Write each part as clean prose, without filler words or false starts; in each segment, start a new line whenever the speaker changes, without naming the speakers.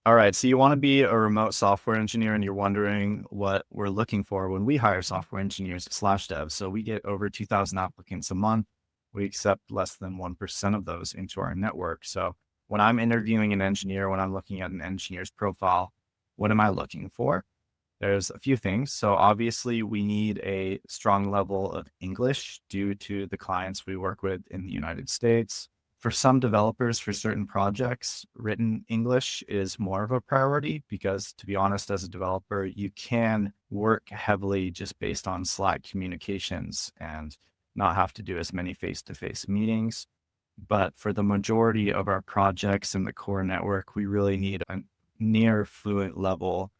All right, so you want to be a remote software engineer and you're wondering what we're looking for when we hire software engineers at Slashdev. So we get over 2,000 applicants a month. We accept less than 1% of those into our network. So when I'm interviewing an engineer, when I'm looking at an engineer's profile, what am I looking for? There's a few things. So obviously we need a strong level of English due to the clients we work with in the United States. For some developers, for certain projects, written English is more of a priority because, to be honest, as a developer, you can work heavily just based on Slack communications and not have to do as many face-to-face meetings. But for the majority of our projects in the core network, we really need a near fluent level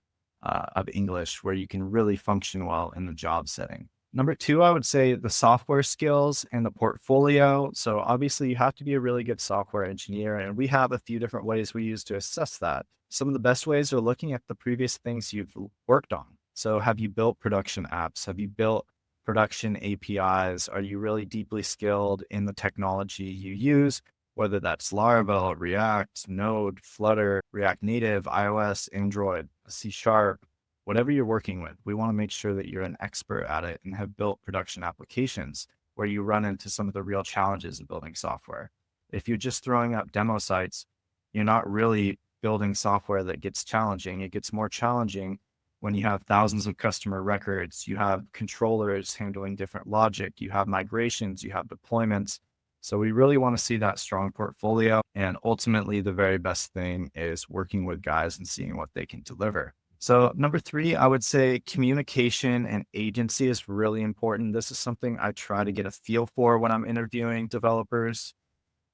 of English where you can really function well in the job setting. Number two, I would say the software skills and the portfolio. So obviously you have to be a really good software engineer, and we have a few different ways we use to assess that. Some of the best ways are looking at the previous things you've worked on. So have you built production apps? Have you built production APIs? Are you really deeply skilled in the technology you use, whether that's Laravel, React, Node, Flutter, React Native, iOS, Android, C Sharp, whatever you're working with? We want to make sure that you're an expert at it and have built production applications where you run into some of the real challenges of building software. If you're just throwing up demo sites, you're not really building software that gets challenging. It gets more challenging when you have thousands of customer records, you have controllers handling different logic, you have migrations, you have deployments. So we really want to see that strong portfolio. And ultimately, the very best thing is working with guys and seeing what they can deliver. So number three, I would say communication and agency is really important. This is something I try to get a feel for when I'm interviewing developers.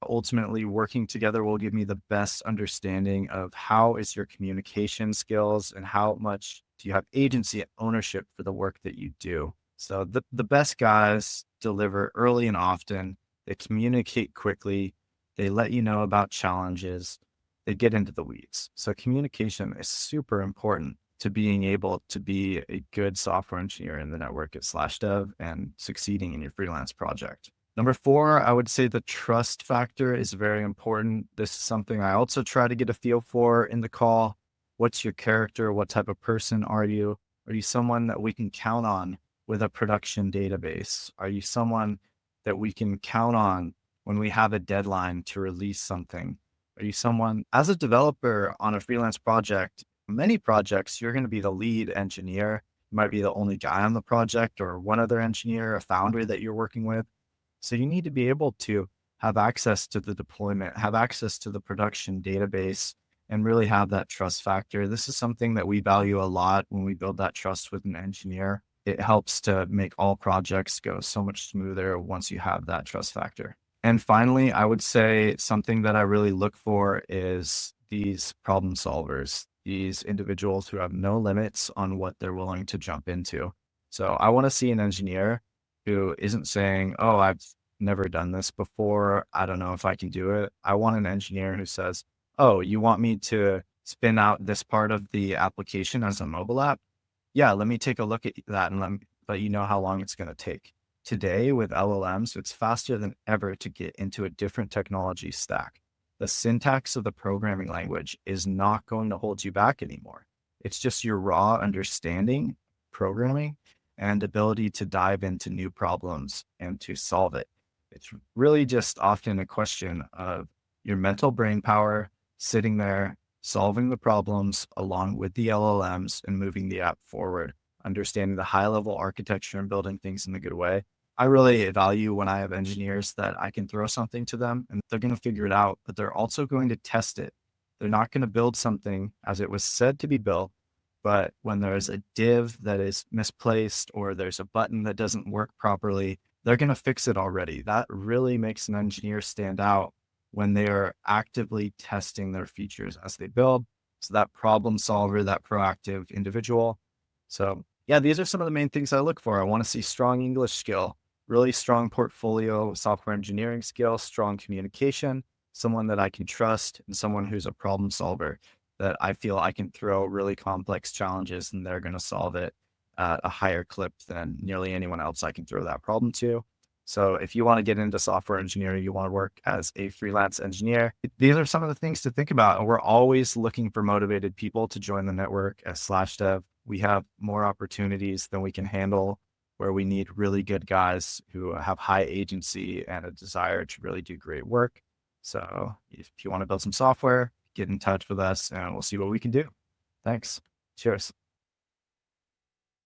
Ultimately, working together will give me the best understanding of how is your communication skills and how much do you have agency and ownership for the work that you do. So the best guys deliver early and often. They communicate quickly. They let you know about challenges. They get into the weeds. So communication is super important to being able to be a good software engineer in the network at Slashdev and succeeding in your freelance project. Number four, I would say the trust factor is very important. This is something I also try to get a feel for in the call. What's your character? What type of person are you? Are you someone that we can count on with a production database? Are you someone that we can count on when we have a deadline to release something? Are you someone, as a developer on a freelance project, many projects, you're going to be the lead engineer. You might be the only guy on the project or one other engineer, a founder that you're working with. So you need to be able to have access to the deployment, have access to the production database, and really have that trust factor. This is something that we value a lot when we build that trust with an engineer. It helps to make all projects go so much smoother once you have that trust factor. And finally, I would say something that I really look for is these problem solvers, these individuals who have no limits on what they're willing to jump into. So I want to see an engineer who isn't saying, oh, I've never done this before. I don't know if I can do it. I want an engineer who says, oh, you want me to spin out this part of the application as a mobile app? Yeah, let me take a look at that and let you know how long it's going to take. Today with LLMs, it's faster than ever to get into a different technology stack. The syntax of the programming language is not going to hold you back anymore. It's just your raw understanding, programming, and ability to dive into new problems and to solve it. It's really just often a question of your mental brain power sitting there, solving the problems along with the LLMs and moving the app forward, understanding the high level architecture and building things in a good way. I really value when I have engineers that I can throw something to them and they're going to figure it out, but they're also going to test it. They're not going to build something as it was said to be built, but when there's a div that is misplaced or there's a button that doesn't work properly, they're going to fix it already. That really makes an engineer stand out when they are actively testing their features as they build. So that problem solver, that proactive individual. So yeah, these are some of the main things I look for. I want to see strong English skill, really strong portfolio, software engineering skill, strong communication, someone that I can trust, and someone who's a problem solver that I feel I can throw really complex challenges and they're going to solve it at a higher clip than nearly anyone else I can throw that problem to. So if you want to get into software engineering, you want to work as a freelance engineer, these are some of the things to think about. And we're always looking for motivated people to join the network as Slashdev. We have more opportunities than we can handle, where we need really good guys who have high agency and a desire to really do great work. So if you want to build some software, get in touch with us and we'll see what we can do. Thanks. Cheers.